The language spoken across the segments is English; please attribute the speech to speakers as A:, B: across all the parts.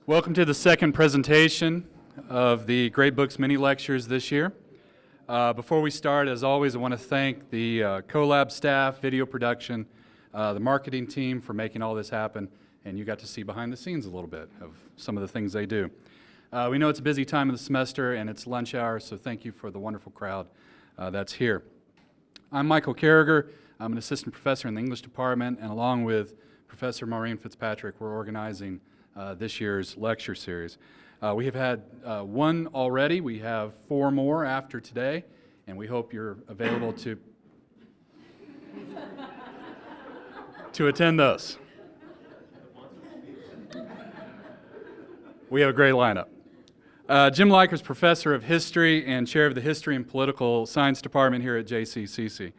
A: Welcome to the second presentation of the Great Books mini lectures this year. Before we start, as always, I want to thank the CoLab staff, video production, the marketing team for making all this happen, and you got to see behind the scenes a little bit of some of the things they do. We know it's a busy time of the semester and it's lunch hour, so thank you for the wonderful crowd that's here. I'm Michael Carragher. I'm an assistant professor in the English department, and along with Professor Maureen Fitzpatrick, we're organizing this year's lecture series. We have had one already. We have 4 more after today, and we hope you're available to attend those. We have a great lineup. Jim Leiker is professor of history and chair of the History and Political Science Department here at JCCC.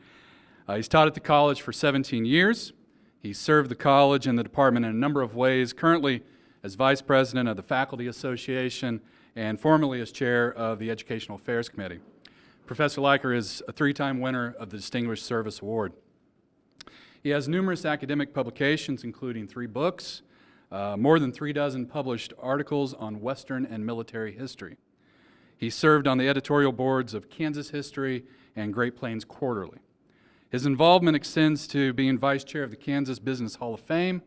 A: He's taught at the college for 17 years. He served the college and the department in a number of ways, currently as vice president of the Faculty Association and formerly as chair of the Educational Affairs Committee. Professor Leiker is a 3-time winner of the Distinguished Service Award. He has numerous academic publications, including 3 books, more than 36 published articles on Western and military history. He served on the editorial boards of Kansas History and Great Plains Quarterly. His involvement extends to being vice chair of the Kansas Business Hall of Fame,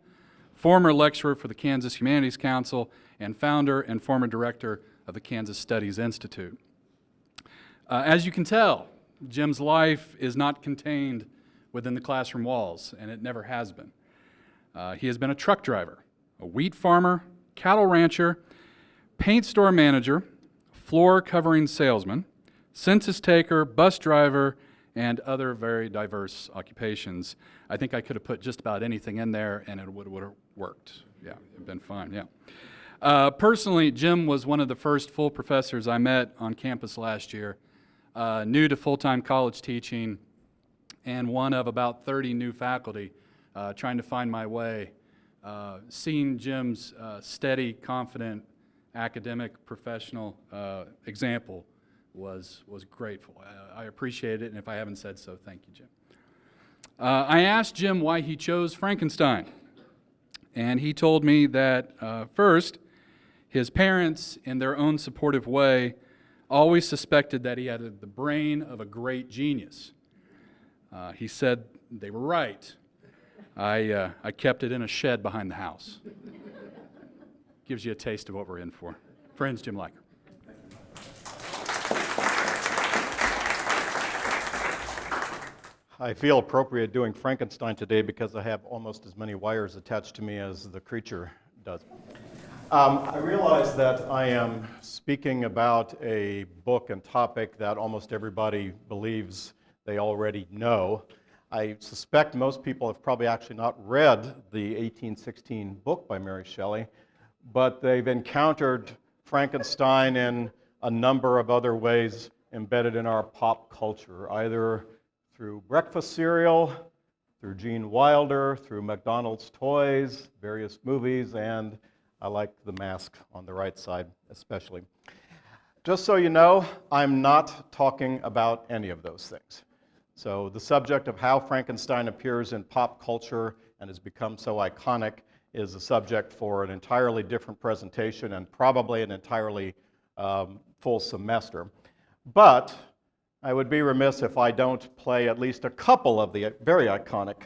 A: former lecturer for the Kansas Humanities Council, and founder and former director of the Kansas Studies Institute. As you can tell, Jim's life is not contained within the classroom walls, and it never has been. He has been a truck driver, a wheat farmer, cattle rancher, paint store manager, floor covering salesman, census taker, bus driver, and other very diverse occupations. I think I could have put just about anything in there and it would have worked. Yeah, it'd been fine, yeah. Personally, Jim was one of the first full professors I met on campus last year, new to full-time college teaching, and one of about 30 new faculty trying to find my way. Seeing Jim's steady, confident, academic, professional example was grateful. I appreciate it, and if I haven't said so, thank you, Jim. I asked Jim why he chose Frankenstein, and he told me that first, his parents, in their own supportive way, always suspected that he had the brain of a great genius. He said they were right. I kept it in a shed behind the house. Gives you a taste of what we're in for. Friends, Jim Leiker.
B: I feel appropriate doing Frankenstein today because I have almost as many wires attached to me as the creature does. I realize that I am speaking about a book and topic that almost everybody believes they already know. I suspect most people have probably actually not read the 1816 book by Mary Shelley, but they've encountered Frankenstein in a number of other ways embedded in our pop culture, either through breakfast cereal, through Gene Wilder, through McDonald's toys, various movies, and I like the mask on the right side especially. Just so you know, I'm not talking about any of those things. So the subject of how Frankenstein appears in pop culture and has become so iconic is a subject for an entirely different presentation and probably an entirely full semester. But I would be remiss if I don't play at least a couple of the very iconic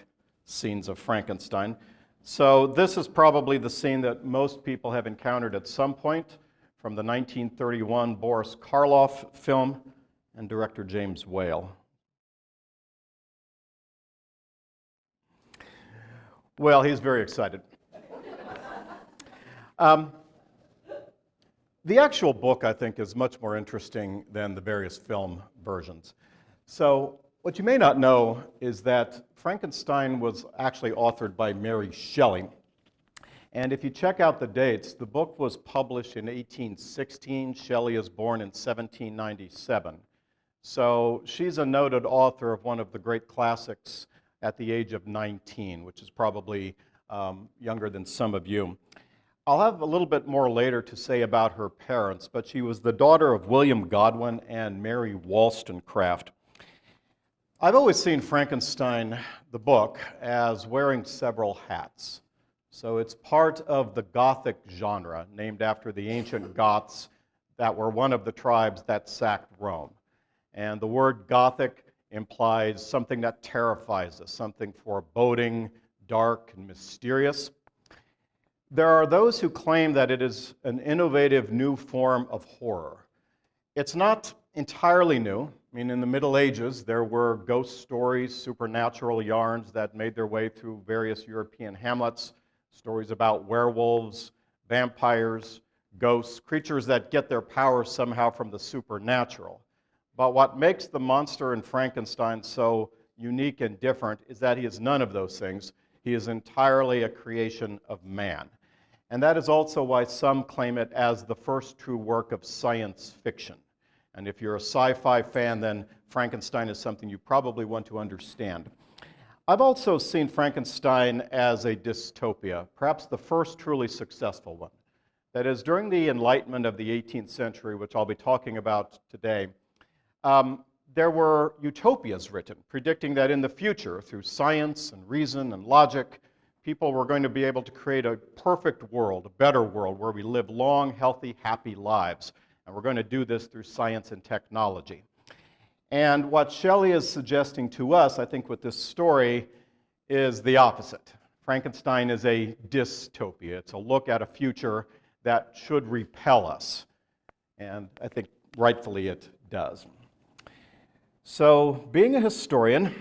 B: scenes of Frankenstein. So this is probably the scene that most people have encountered at some point from the 1931 Boris Karloff film and director James Whale. Well, he's very excited. The actual book, I think, is much more interesting than the various film versions. So what you may not know is that Frankenstein was actually authored by Mary Shelley. And if you check out the dates, the book was published in 1816. Shelley is born in 1797. So she's a noted author of one of the great classics at the age of 19, which is probably younger than some of you. I'll have a little bit more later to say about her parents, but she was the daughter of William Godwin and Mary Wollstonecraft. I've always seen Frankenstein, the book, as wearing several hats. So it's part of the Gothic genre, named after the ancient Goths that were one of the tribes that sacked Rome. And the word Gothic implies something that terrifies us, something foreboding, dark, and mysterious. There are those who claim that it is an innovative new form of horror. It's not entirely new. I mean, in the Middle Ages, there were ghost stories, supernatural yarns that made their way through various European hamlets, stories about werewolves, vampires, ghosts, creatures that get their powers somehow from the supernatural. But what makes the monster in Frankenstein so unique and different is that he is none of those things. He is entirely a creation of man. And that is also why some claim it as the first true work of science fiction. And if you're a sci-fi fan, then Frankenstein is something you probably want to understand. I've also seen Frankenstein as a dystopia, perhaps the first truly successful one. That is, during the Enlightenment of the 18th century, which I'll be talking about today, there were utopias written, predicting that in the future, through science and reason and logic, people were going to be able to create a perfect world, a better world, where we live long, healthy, happy lives. And we're going to do this through science and technology. And what Shelley is suggesting to us, I think, with this story, is the opposite. Frankenstein is a dystopia. It's a look at a future that should repel us. And I think rightfully it does. So, being a historian,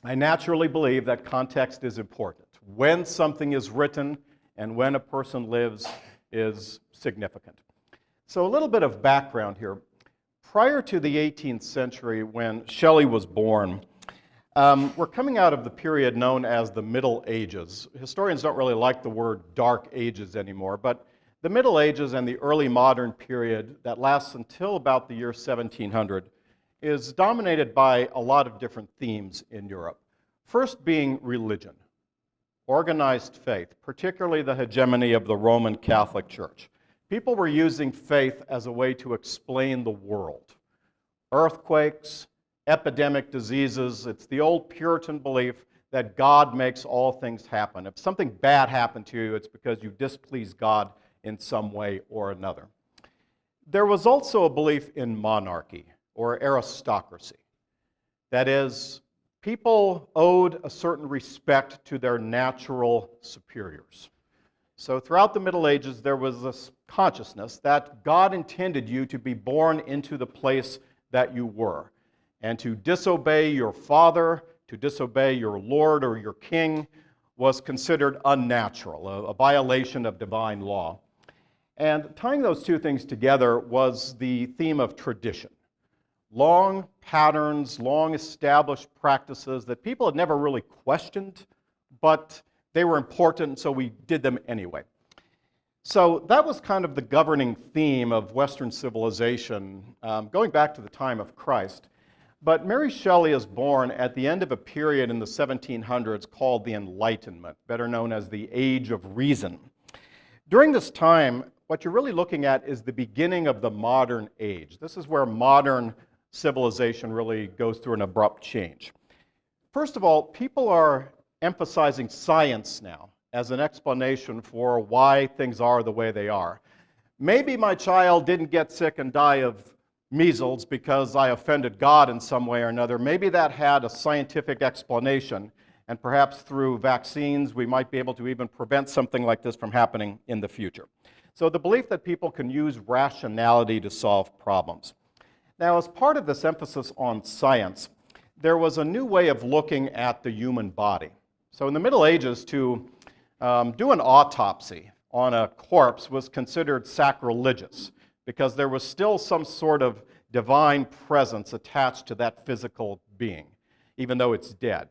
B: I naturally believe that context is important. When something is written and when a person lives is significant. So a little bit of background here. Prior to the 18th century, when Shelley was born, we're coming out of the period known as the Middle Ages. Historians don't really like the word Dark Ages anymore, but the Middle Ages and the early modern period that lasts until about the year 1700 is dominated by a lot of different themes in Europe. First being religion, organized faith, particularly the hegemony of the Roman Catholic Church. People were using faith as a way to explain the world. Earthquakes, epidemic diseases, it's the old Puritan belief that God makes all things happen. If something bad happened to you, it's because you displeased God in some way or another. There was also a belief in monarchy or aristocracy. That is, people owed a certain respect to their natural superiors. So throughout the Middle Ages, there was this consciousness that God intended you to be born into the place that you were. And to disobey your father, to disobey your lord or your king, was considered unnatural, a violation of divine law. And tying those two things together was the theme of tradition. Long patterns, long established practices that people had never really questioned, but they were important, so we did them anyway. So that was kind of the governing theme of Western civilization, going back to the time of Christ. But Mary Shelley is born at the end of a period in the 1700s called the Enlightenment, better known as the Age of Reason. During this time, what you're really looking at is the beginning of the modern age. This is where modern civilization really goes through an abrupt change. First of all, people are emphasizing science now as an explanation for why things are the way they are. Maybe my child didn't get sick and die of measles because I offended God in some way or another. Maybe that had a scientific explanation, and perhaps through vaccines we might be able to even prevent something like this from happening in the future. So the belief that people can use rationality to solve problems. Now, as part of this emphasis on science, there was a new way of looking at the human body. So in the Middle Ages, to do an autopsy on a corpse was considered sacrilegious because there was still some sort of divine presence attached to that physical being, even though it's dead.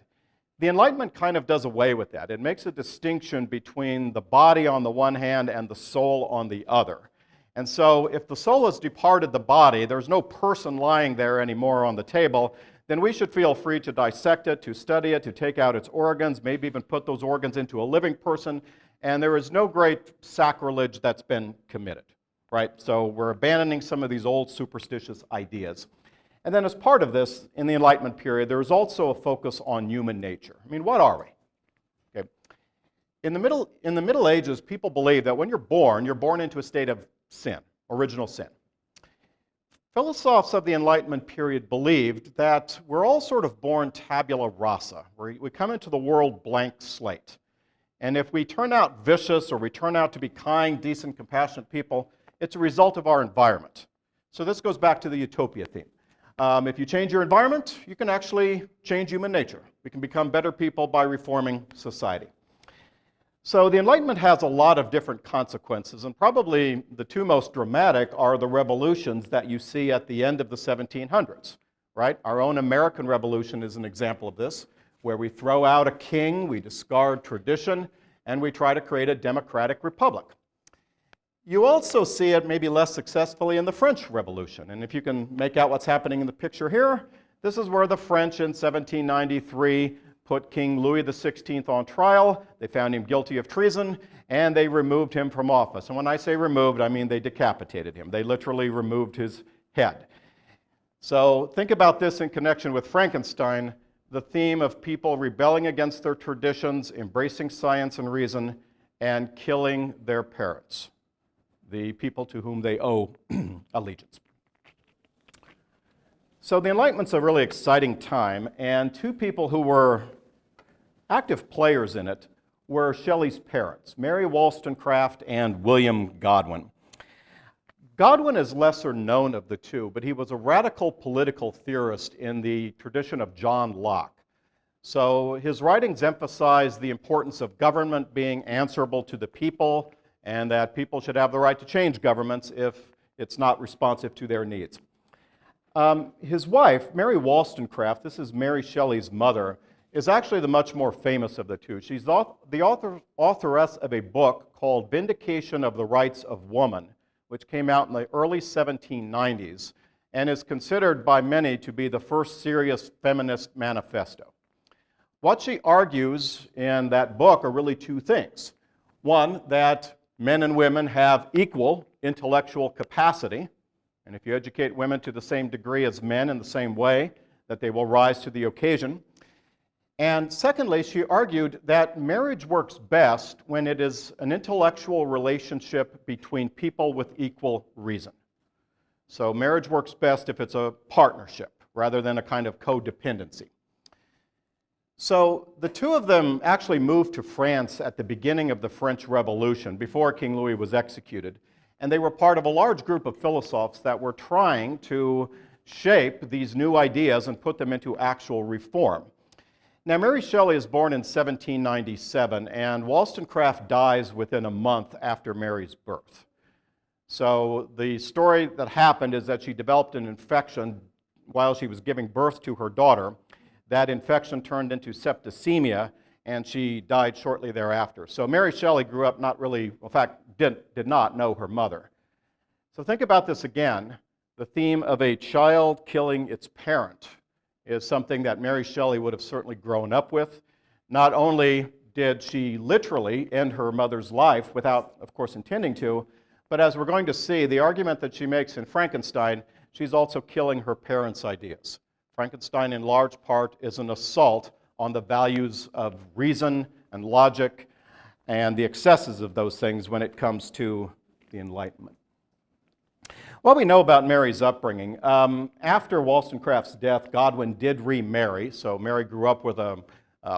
B: The Enlightenment kind of does away with that. It makes a distinction between the body on the one hand and the soul on the other. And so if the soul has departed the body, there's no person lying there anymore on the table, then we should feel free to dissect it, to study it, to take out its organs, maybe even put those organs into a living person, and there is no great sacrilege that's been committed, right? So we're abandoning some of these old superstitious ideas. And then as part of this, in the Enlightenment period, there is also a focus on human nature. I mean, what are we? Okay. In the Middle Ages, people believed that when you're born into a state of sin, original sin. Philosophers of the Enlightenment period believed that we're all sort of born tabula rasa. We come into the world blank slate. And if we turn out vicious or we turn out to be kind, decent, compassionate people, it's a result of our environment. So this goes back to the utopia theme. If you change your environment, you can actually change human nature. We can become better people by reforming society. So the Enlightenment has a lot of different consequences, and probably the two most dramatic are the revolutions that you see at the end of the 1700s, right? Our own American Revolution is an example of this, where we throw out a king, we discard tradition, and we try to create a democratic republic. You also see it maybe less successfully in the French Revolution, and if you can make out what's happening in the picture here, this is where the French in 1793 put King Louis XVI on trial. They found him guilty of treason, and they removed him from office. And when I say removed, I mean they decapitated him. They literally removed his head. So think about this in connection with Frankenstein, the theme of people rebelling against their traditions, embracing science and reason, and killing their parents, the people to whom they owe allegiance. So the Enlightenment's a really exciting time, and two people who were active players in it were Shelleys' parents, Mary Wollstonecraft and William Godwin. Godwin is lesser known of the two, but he was a radical political theorist in the tradition of John Locke. So his writings emphasize the importance of government being answerable to the people, and that people should have the right to change governments if it's not responsive to their needs. His wife, Mary Wollstonecraft, this is Mary Shelley's mother, is actually the much more famous of the two. She's the authoress of a book called Vindication of the Rights of Woman, which came out in the early 1790s and is considered by many to be the first serious feminist manifesto. What she argues in that book are really two things. One, that men and women have equal intellectual capacity, and if you educate women to the same degree as men in the same way, that they will rise to the occasion. And secondly, she argued that marriage works best when it is an intellectual relationship between people with equal reason. So marriage works best if it's a partnership rather than a kind of codependency. So the two of them actually moved to France at the beginning of the French Revolution, before King Louis was executed. And they were part of a large group of philosophers that were trying to shape these new ideas and put them into actual reform. Now, Mary Shelley is born in 1797, and Wollstonecraft dies within a month after Mary's birth. So the story that happened is that she developed an infection while she was giving birth to her daughter. That infection turned into septicemia, and she died shortly thereafter. So Mary Shelley grew up not really, in fact, did not know her mother. So think about this again. The theme of a child killing its parent is something that Mary Shelley would have certainly grown up with. Not only did she literally end her mother's life without, of course, intending to, but as we're going to see, the argument that she makes in Frankenstein, she's also killing her parents' ideas. Frankenstein, in large part, is an assault on the values of reason and logic and the excesses of those things when it comes to the Enlightenment. What we know about Mary's upbringing, after Wollstonecraft's death, Godwin did remarry, so Mary grew up with a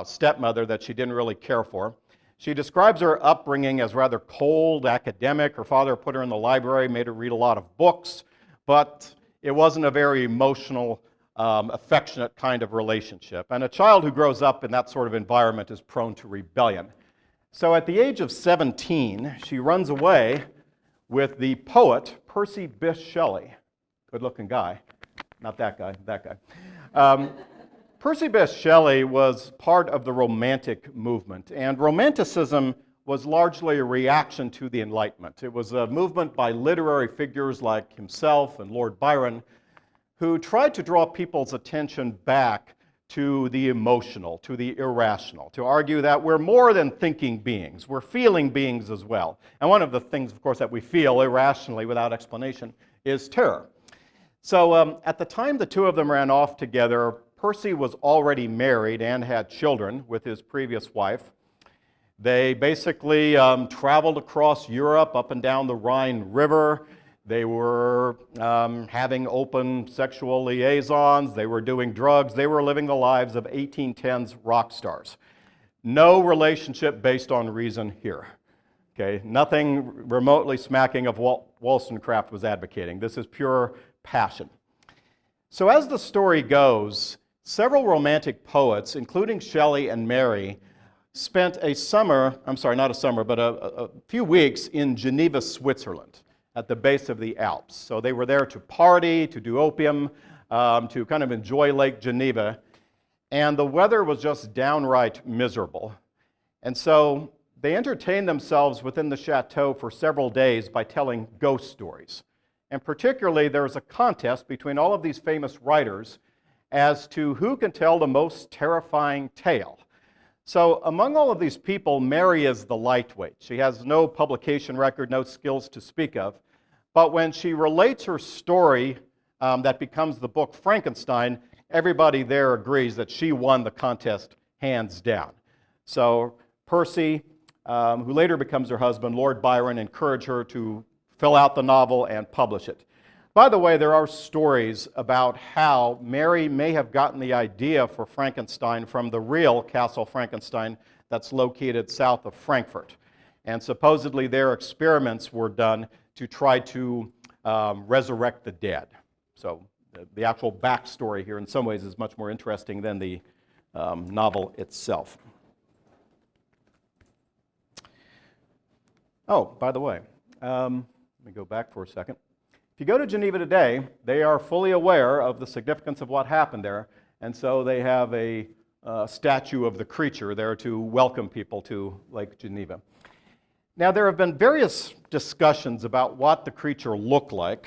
B: stepmother that she didn't really care for. She describes her upbringing as rather cold, academic. Her father put her in the library, made her read a lot of books, but it wasn't a very emotional, affectionate kind of relationship. And a child who grows up in that sort of environment is prone to rebellion. So at the age of 17, she runs away with the poet Percy Bysshe Shelley. Good-looking guy. Not that guy, that guy. Percy Bysshe Shelley was part of the Romantic movement, and Romanticism was largely a reaction to the Enlightenment. It was a movement by literary figures like himself and Lord Byron, who tried to draw people's attention back to the emotional, to the irrational, to argue that we're more than thinking beings, we're feeling beings as well. And one of the things, of course, that we feel irrationally without explanation is terror. So at the time the two of them ran off together, Percy was already married and had children with his previous wife. They basically traveled across Europe, up and down the Rhine River. They were having open sexual liaisons. They were doing drugs. They were living the lives of 1810s rock stars. No relationship based on reason here. Okay, nothing remotely smacking of what Wollstonecraft was advocating. This is pure passion. So as the story goes, several romantic poets, including Shelley and Mary, spent a few weeks in Geneva, Switzerland, at the base of the Alps. So they were there to party, to do opium, to kind of enjoy Lake Geneva. And the weather was just downright miserable. And so they entertained themselves within the chateau for several days by telling ghost stories. And particularly, there was a contest between all of these famous writers as to who can tell the most terrifying tale. So among all of these people, Mary is the lightweight. She has no publication record, no skills to speak of. But when she relates her story that becomes the book Frankenstein, everybody there agrees that she won the contest hands down. So Percy, who later becomes her husband, Lord Byron, encouraged her to fill out the novel and publish it. By the way, there are stories about how Mary may have gotten the idea for Frankenstein from the real Castle Frankenstein that's located south of Frankfurt. And supposedly their experiments were done to try to resurrect the dead. So the actual backstory here in some ways is much more interesting than the novel itself. Oh, by the way, let me go back for a second. If you go to Geneva today, they are fully aware of the significance of what happened there, and so they have a statue of the creature there to welcome people to Lake Geneva. Now, there have been various discussions about what the creature looked like.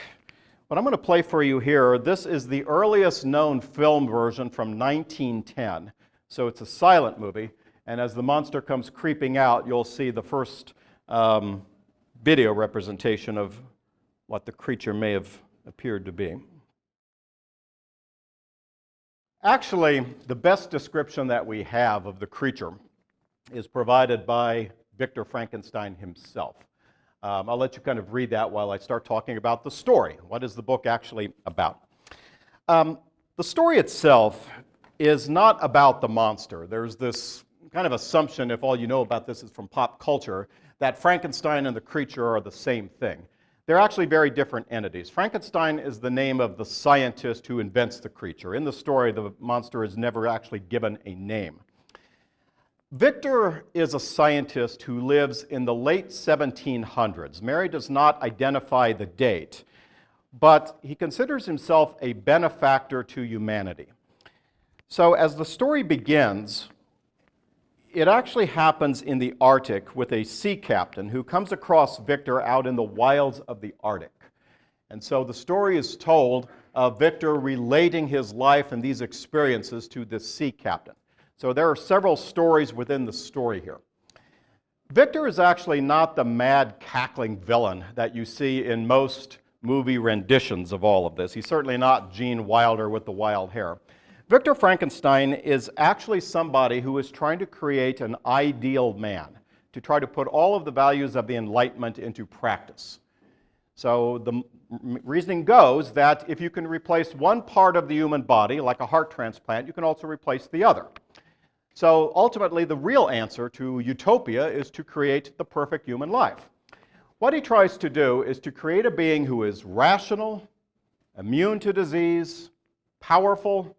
B: What I'm going to play for you here, this is the earliest known film version from 1910. So it's a silent movie, and as the monster comes creeping out, you'll see the first video representation of what the creature may have appeared to be. Actually, the best description that we have of the creature is provided by Victor Frankenstein himself. I'll let you kind of read that while I start talking about the story. What is the book actually about? The story itself is not about the monster. There's this kind of assumption, if all you know about this is from pop culture, that Frankenstein and the creature are the same thing. They're actually very different entities. Frankenstein is the name of the scientist who invents the creature. In the story, the monster is never actually given a name. Victor is a scientist who lives in the late 1700s. Mary does not identify the date, but he considers himself a benefactor to humanity. So as the story begins, it actually happens in the Arctic with a sea captain who comes across Victor out in the wilds of the Arctic. And so the story is told of Victor relating his life and these experiences to this sea captain. So there are several stories within the story here. Victor is actually not the mad, cackling villain that you see in most movie renditions of all of this. He's certainly not Gene Wilder with the wild hair. Victor Frankenstein is actually somebody who is trying to create an ideal man, to try to put all of the values of the Enlightenment into practice. So the reasoning goes that if you can replace one part of the human body, like a heart transplant, you can also replace the other. So ultimately, the real answer to utopia is to create the perfect human life. What he tries to do is to create a being who is rational, immune to disease, powerful,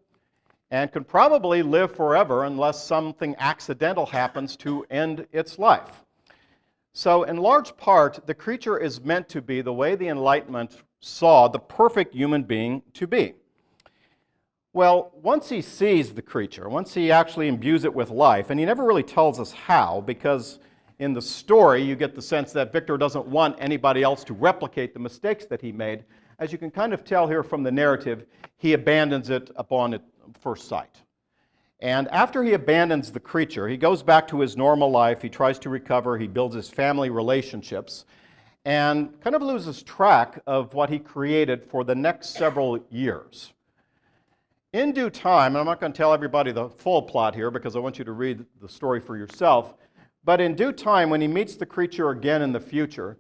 B: and can probably live forever unless something accidental happens to end its life. So in large part, the creature is meant to be the way the Enlightenment saw the perfect human being to be. Well, once he sees the creature, once he actually imbues it with life, and he never really tells us how, because in the story you get the sense that Victor doesn't want anybody else to replicate the mistakes that he made. As you can kind of tell here from the narrative, he abandons it upon first sight. And after he abandons the creature, he goes back to his normal life, he tries to recover, he builds his family relationships, and kind of loses track of what he created for the next several years. In due time, and I'm not going to tell everybody the full plot here because I want you to read the story for yourself, But in due time, when he meets the creature again in the future,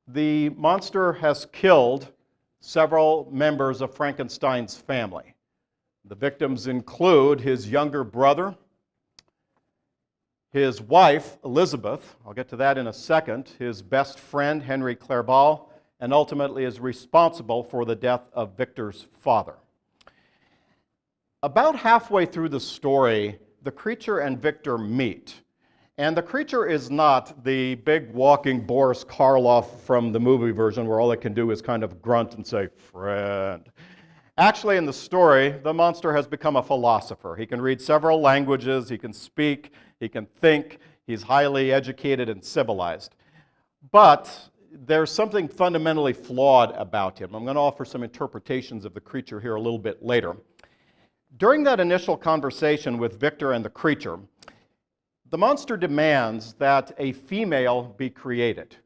B: the monster has killed several members of Frankenstein's family. The victims include his younger brother, his wife, Elizabeth, I'll get to that in a second, his best friend, Henry Clerval, and ultimately is responsible for the death of Victor's father. About halfway through the story, the creature and Victor meet. And the creature is not the big walking Boris Karloff from the movie version where all it can do is kind of grunt and say, "Friend." Actually, in the story, the monster has become a philosopher. He can read several languages, he can speak, he can think, he's highly educated and civilized. But there's something fundamentally flawed about him. I'm going to offer some interpretations of the creature here a little bit later. During that initial conversation with Victor and the creature, the monster demands that a female be created,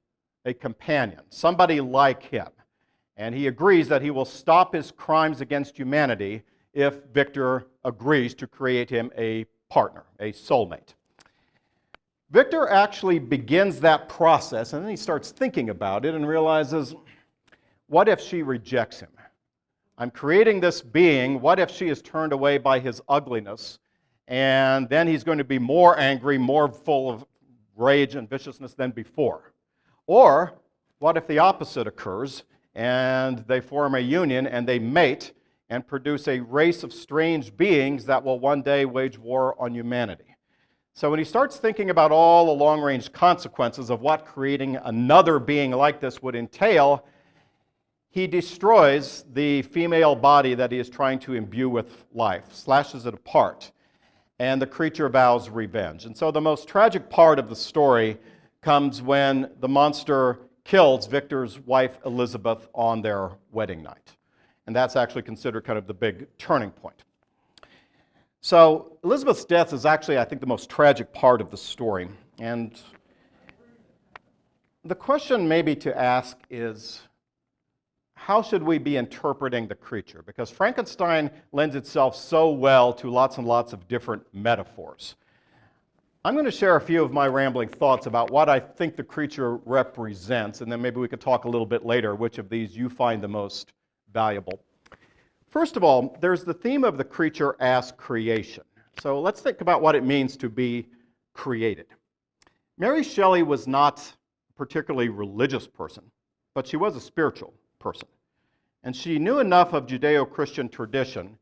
B: a companion, somebody like him. And he agrees that he will stop his crimes against humanity if Victor agrees to create him a partner, a soulmate. Victor actually begins that process, and then he starts thinking about it and realizes, what if she rejects him? I'm creating this being. What if she is turned away by his ugliness? And then he's going to be more angry, more full of rage and viciousness than before. Or what if the opposite occurs and they form a union and they mate and produce a race of strange beings that will one day wage war on humanity? So when he starts thinking about all the long-range consequences of what creating another being like this would entail, he destroys the female body that he is trying to imbue with life, slashes it apart, and the creature vows revenge. And so the most tragic part of the story comes when the monster kills Victor's wife, Elizabeth, on their wedding night. And that's actually considered kind of the big turning point. So Elizabeth's death is actually, I think, the most tragic part of the story. And the question maybe to ask is, how should we be interpreting the creature? Because Frankenstein lends itself so well to lots and lots of different metaphors. I'm going to share a few of my rambling thoughts about what I think the creature represents, and then maybe we could talk a little bit later which of these you find the most valuable. First of all, there's the theme of the creature as creation. So let's think about what it means to be created. Mary Shelley was not a particularly religious person, but she was a spiritual person. And she knew enough of Judeo-Christian tradition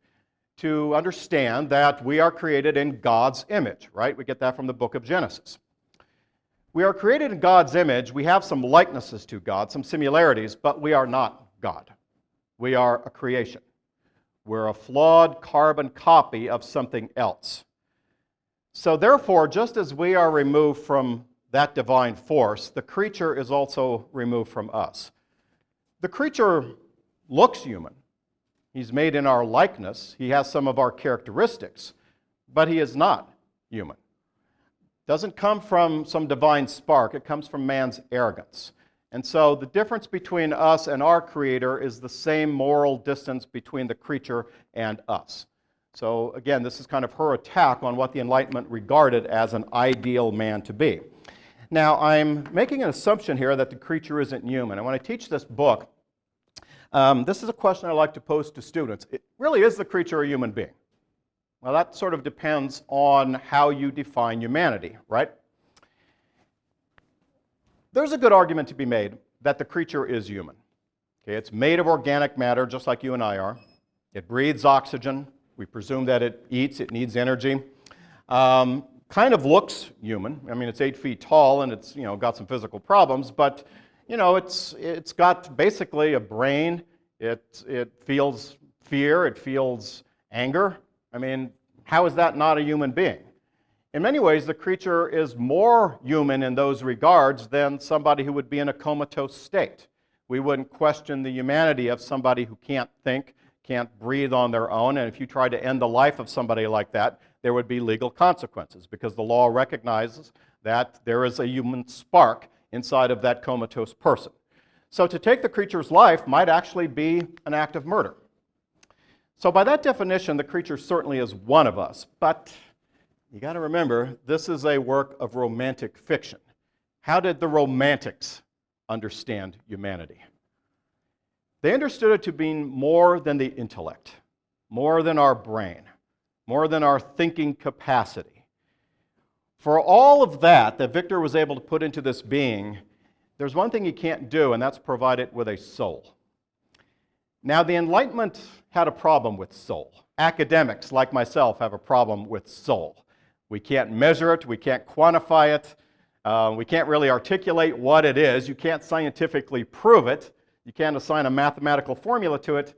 B: to understand that we are created in God's image, right? We get that from the book of Genesis. We are created in God's image. We have some likenesses to God, some similarities, but we are not God. We are a creation. We're a flawed carbon copy of something else. So therefore, just as we are removed from that divine force, the creature is also removed from us. The creature looks human. He's made in our likeness. He has some of our characteristics, but he is not human. It doesn't come from some divine spark. It comes from man's arrogance. And so the difference between us and our Creator is the same moral distance between the creature and us. So again, this is kind of her attack on what the Enlightenment regarded as an ideal man to be. Now, I'm making an assumption here that the creature isn't human. And when I teach this book, this is a question I like to pose to students. Really, is the creature a human being? Well, that sort of depends on how you define humanity, right? There's a good argument to be made that the creature is human. Okay, it's made of organic matter, just like you and I are. It breathes oxygen. We presume that it eats. It needs energy. Kind of looks human. I mean, it's 8 feet tall, and it's got some physical problems, but it's got basically a brain. It feels fear. It feels anger. I mean, how is that not a human being? In many ways, the creature is more human in those regards than somebody who would be in a comatose state. We wouldn't question the humanity of somebody who can't think, can't breathe on their own, and if you tried to end the life of somebody like that, there would be legal consequences because the law recognizes that there is a human spark inside of that comatose person. So to take the creature's life might actually be an act of murder. So by that definition, the creature certainly is one of us, but You got to remember, this is a work of romantic fiction. How did the Romantics understand humanity? They understood it to be more than the intellect, more than our brain, more than our thinking capacity. For all of that Victor was able to put into this being, there's one thing he can't do, and that's provide it with a soul. Now, the Enlightenment had a problem with soul. Academics, like myself, have a problem with soul. We can't measure it, we can't quantify it, we can't really articulate what it is, you can't scientifically prove it, you can't assign a mathematical formula to it,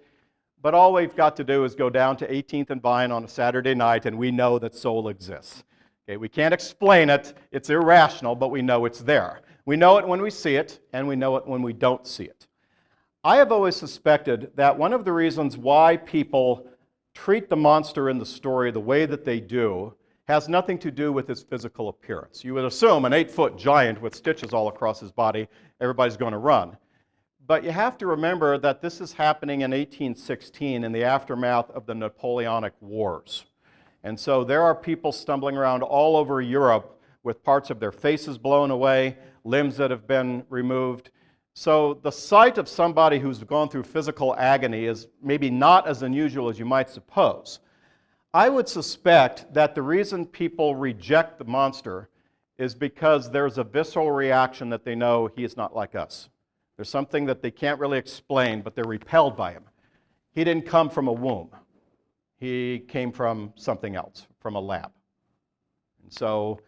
B: but all we've got to do is go down to 18th and Vine on a Saturday night and we know that soul exists. Okay, we can't explain it, it's irrational, but we know it's there. We know it when we see it, and we know it when we don't see it. I have always suspected that one of the reasons why people treat the monster in the story the way that they do has nothing to do with his physical appearance. You would assume an 8-foot giant with stitches all across his body, everybody's going to run. But you have to remember that this is happening in 1816 in the aftermath of the Napoleonic Wars. And so there are people stumbling around all over Europe with parts of their faces blown away, limbs that have been removed. So the sight of somebody who's gone through physical agony is maybe not as unusual as you might suppose. I would suspect that the reason people reject the monster is because there's a visceral reaction that they know he is not like us. There's something that they can't really explain, but they're repelled by him. He didn't come from a womb. He came from something else, from a lab. And so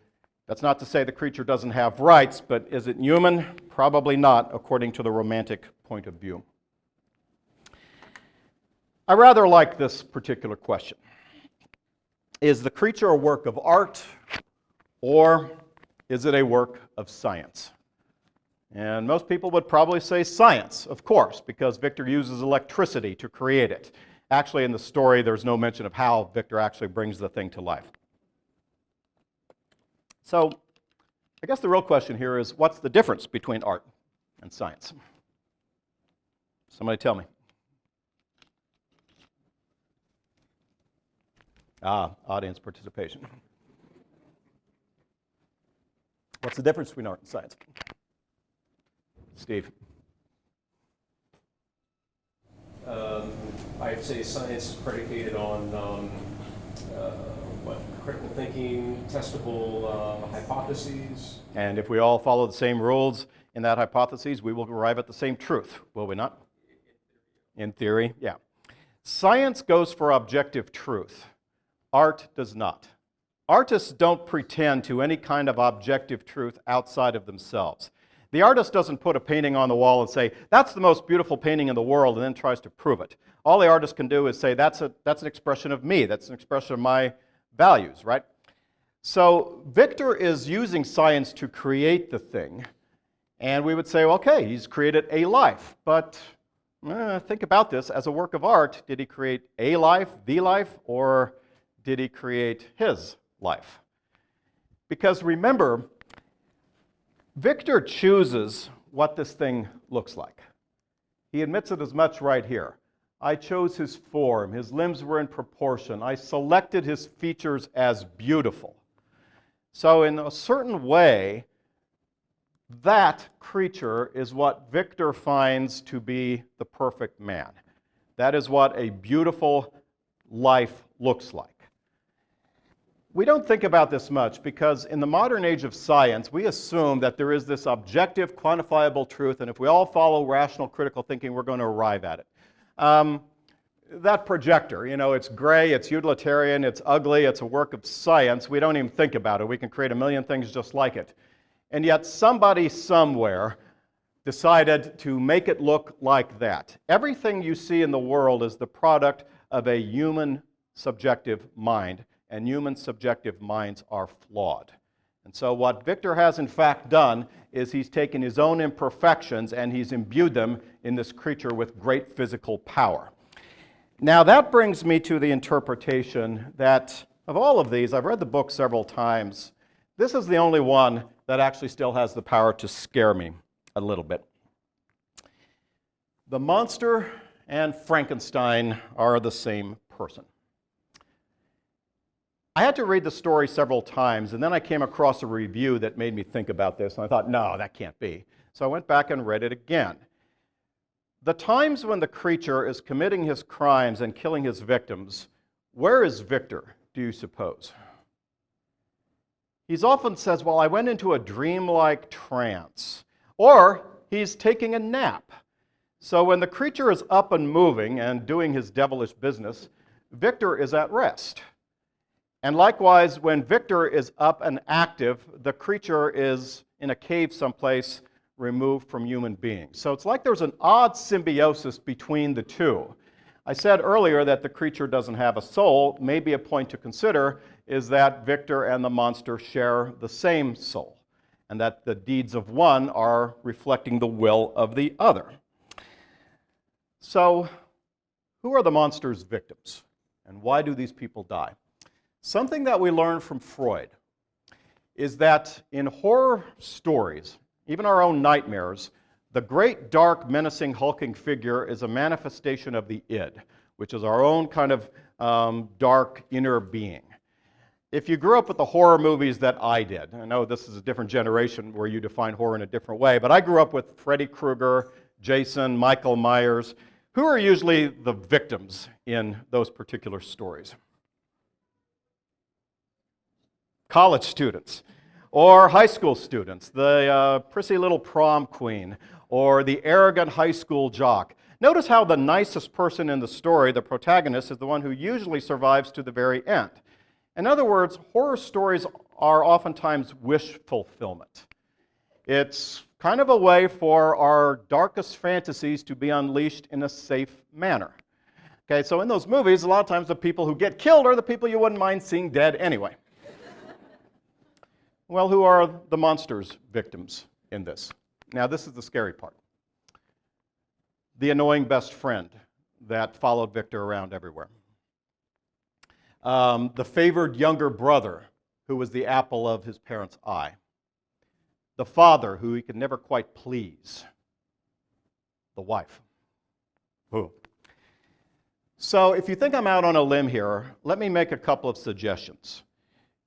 B: that's not to say the creature doesn't have rights, but is it human? Probably not, according to the romantic point of view. I rather like this particular question. Is the creature a work of art, or is it a work of science? And most people would probably say science, of course, because Victor uses electricity to create it. Actually, in the story, there's no mention of how Victor actually brings the thing to life. So, I guess the real question here is, what's the difference between art and science? Somebody tell me. Audience participation. What's the difference between art and science? Steve.
C: I'd say science is predicated on critical thinking, testable hypotheses.
B: And if we all follow the same rules in that hypothesis, we will arrive at the same truth, will we not? In theory, yeah. Science goes for objective truth. Art does not. Artists don't pretend to any kind of objective truth outside of themselves. The artist doesn't put a painting on the wall and say, that's the most beautiful painting in the world, and then tries to prove it. All the artist can do is say, that's an expression of me, that's an expression of my values, right? So Victor is using science to create the thing, and we would say, okay, he's created a life, but think about this as a work of art. Did he create a life, the life, or did he create his life? Because remember, Victor chooses what this thing looks like. He admits it as much right here. I chose his form. His limbs were in proportion. I selected his features as beautiful. So in a certain way, that creature is what Victor finds to be the perfect man. That is what a beautiful life looks like. We don't think about this much because in the modern age of science, we assume that there is this objective, quantifiable truth, and if we all follow rational, critical thinking, we're going to arrive at it. That projector, it's gray, it's utilitarian, it's ugly, it's a work of science. We don't even think about it. We can create a million things just like it. And yet somebody somewhere decided to make it look like that. Everything you see in the world is the product of a human subjective mind. And human subjective minds are flawed. And so what Victor has in fact done is he's taken his own imperfections and he's imbued them in this creature with great physical power. Now that brings me to the interpretation that of all of these, I've read the book several times, this is the only one that actually still has the power to scare me a little bit. The monster and Frankenstein are the same person. I had to read the story several times, and then I came across a review that made me think about this, and I thought, no, that can't be. So I went back and read it again. The times when the creature is committing his crimes and killing his victims, where is Victor, do you suppose? He often says, well, I went into a dreamlike trance, or he's taking a nap. So when the creature is up and moving and doing his devilish business, Victor is at rest. And likewise, when Victor is up and active, the creature is in a cave someplace removed from human beings. So it's like there's an odd symbiosis between the two. I said earlier that the creature doesn't have a soul. Maybe a point to consider is that Victor and the monster share the same soul, and that the deeds of one are reflecting the will of the other. So, who are the monster's victims, and why do these people die? Something that we learned from Freud is that in horror stories, even our own nightmares, the great, dark, menacing, hulking figure is a manifestation of the id, which is our own kind of dark inner being. If you grew up with the horror movies that I did, I know this is a different generation where you define horror in a different way, but I grew up with Freddy Krueger, Jason, Michael Myers. Who are usually the victims in those particular stories? College students, or high school students, the prissy little prom queen, or the arrogant high school jock. Notice how the nicest person in the story, the protagonist, is the one who usually survives to the very end. In other words, horror stories are oftentimes wish fulfillment. It's kind of a way for our darkest fantasies to be unleashed in a safe manner. Okay, so in those movies, a lot of times the people who get killed are the people you wouldn't mind seeing dead anyway. Well, who are the monster's victims in this? Now, this is the scary part. The annoying best friend that followed Victor around everywhere. The favored younger brother who was the apple of his parents' eye. The father who he could never quite please. The wife. Who? So if you think I'm out on a limb here, let me make a couple of suggestions.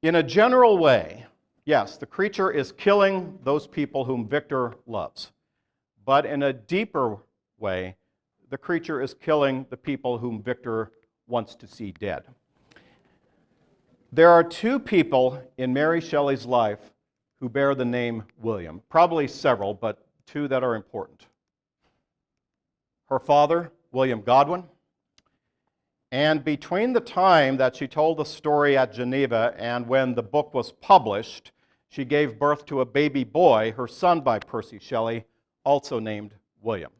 B: In a general way, yes, the creature is killing those people whom Victor loves. But in a deeper way, the creature is killing the people whom Victor wants to see dead. There are two people in Mary Shelley's life who bear the name William. Probably several, but two that are important. Her father, William Godwin, and between the time that she told the story at Geneva and when the book was published, she gave birth to a baby boy, her son by Percy Shelley, also named William.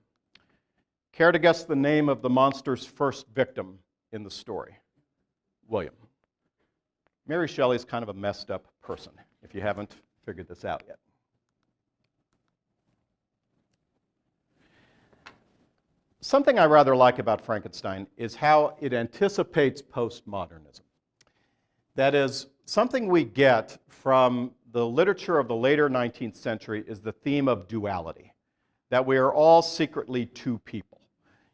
B: Care to guess the name of the monster's first victim in the story? William. Mary Shelley's kind of a messed up person, if you haven't figured this out yet. Something I rather like about Frankenstein is how it anticipates postmodernism. That is, something we get from the literature of the later 19th century is the theme of duality, that we are all secretly two people.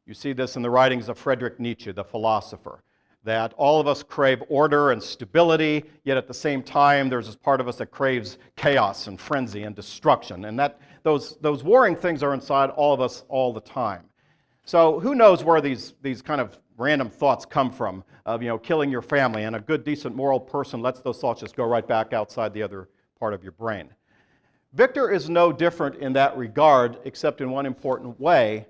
B: You see this in the writings of Friedrich Nietzsche, the philosopher, that all of us crave order and stability, yet at the same time there's this part of us that craves chaos and frenzy and destruction, and that those warring things are inside all of us all the time. So who knows where these kind of random thoughts come from of, killing your family, and a good, decent, moral person lets those thoughts just go right back outside the other part of your brain. Victor is no different in that regard, except in one important way.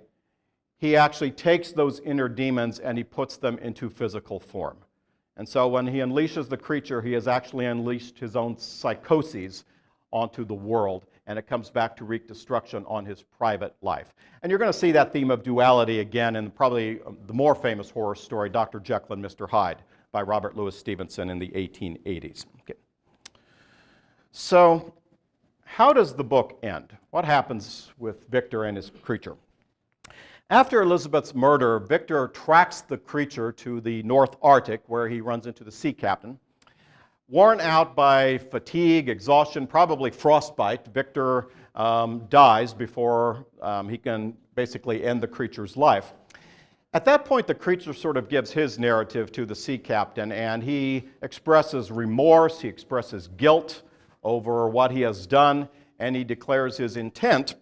B: He actually takes those inner demons and he puts them into physical form. And so when he unleashes the creature, he has actually unleashed his own psychoses onto the world, and it comes back to wreak destruction on his private life. And you're going to see that theme of duality again in probably the more famous horror story, Dr. Jekyll and Mr. Hyde, by Robert Louis Stevenson in the 1880s. Okay. So, how does the book end? What happens with Victor and his creature? After Elizabeth's murder, Victor tracks the creature to the North Arctic, where he runs into the sea captain. Worn out by fatigue, exhaustion, probably frostbite, Victor dies before he can basically end the creature's life. At that point, the creature sort of gives his narrative to the sea captain, and he expresses remorse, he expresses guilt over what he has done, and he declares his intent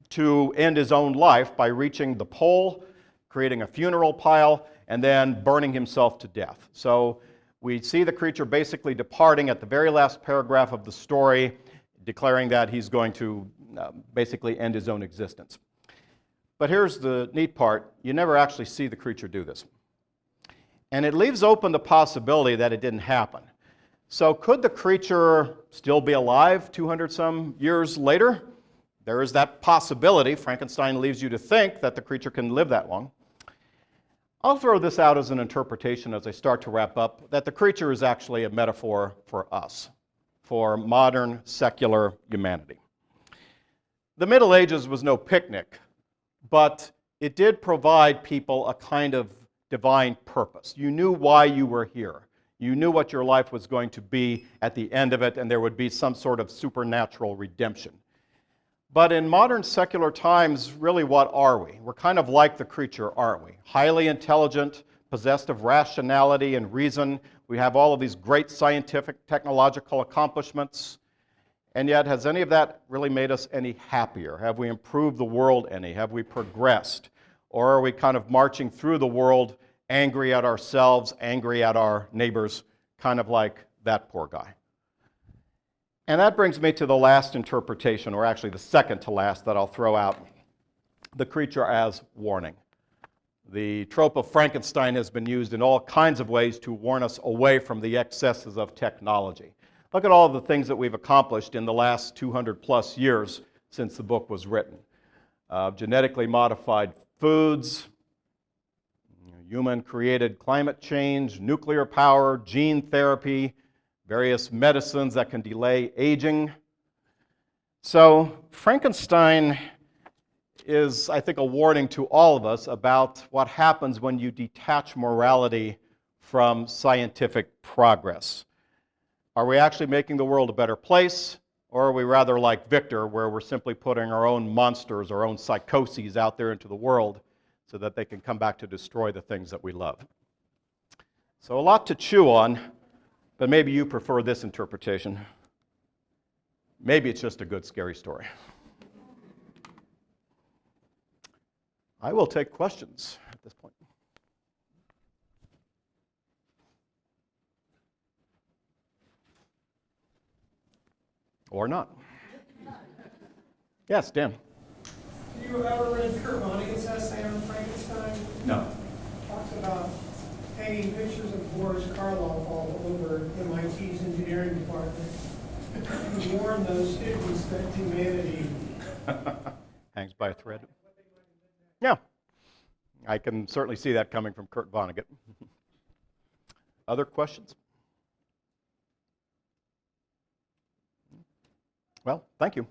B: to end his own life by reaching the pole, creating a funeral pile, and then burning himself to death. So we see the creature basically departing at the very last paragraph of the story, declaring that he's going to basically end his own existence. But here's the neat part. You never actually see the creature do this. And it leaves open the possibility that it didn't happen. So could the creature still be alive 200-some years later? There is that possibility. Frankenstein leaves you to think that the creature can live that long. I'll throw this out as an interpretation as I start to wrap up, that the creature is actually a metaphor for us, for modern secular humanity. The Middle Ages was no picnic, but it did provide people a kind of divine purpose. You knew why you were here. You knew what your life was going to be at the end of it, and there would be some sort of supernatural redemption. But in modern secular times, really, what are we? We're kind of like the creature, aren't we? Highly intelligent, possessed of rationality and reason. We have all of these great scientific, technological accomplishments. And yet, has any of that really made us any happier? Have we improved the world any? Have we progressed? Or are we kind of marching through the world angry at ourselves, angry at our neighbors, kind of like that poor guy? And that brings me to the last interpretation, or actually the second to last that I'll throw out, the creature as warning. The trope of Frankenstein has been used in all kinds of ways to warn us away from the excesses of technology. Look at all of the things that we've accomplished in the last 200 plus years since the book was written. Genetically modified foods, human-created climate change, nuclear power, gene therapy, various medicines that can delay aging. So Frankenstein is, I think, a warning to all of us about what happens when you detach morality from scientific progress. Are we actually making the world a better place, or are we rather like Victor, where we're simply putting our own monsters, our own psychoses out there into the world so that they can come back to destroy the things that we love? So a lot to chew on. But maybe you prefer this interpretation. Maybe it's just a good, scary story. I will take questions at this point. Or not. Yes, Dan.
D: Have you ever read Kurt Vonnegut's essay on Frankenstein?
B: No.
D: Talks about hanging pictures of Boris Karloff all over MIT's engineering department. He warned those students that humanity
B: Hangs by a thread. Yeah. I can certainly see that coming from Kurt Vonnegut. Other questions? Well, thank you.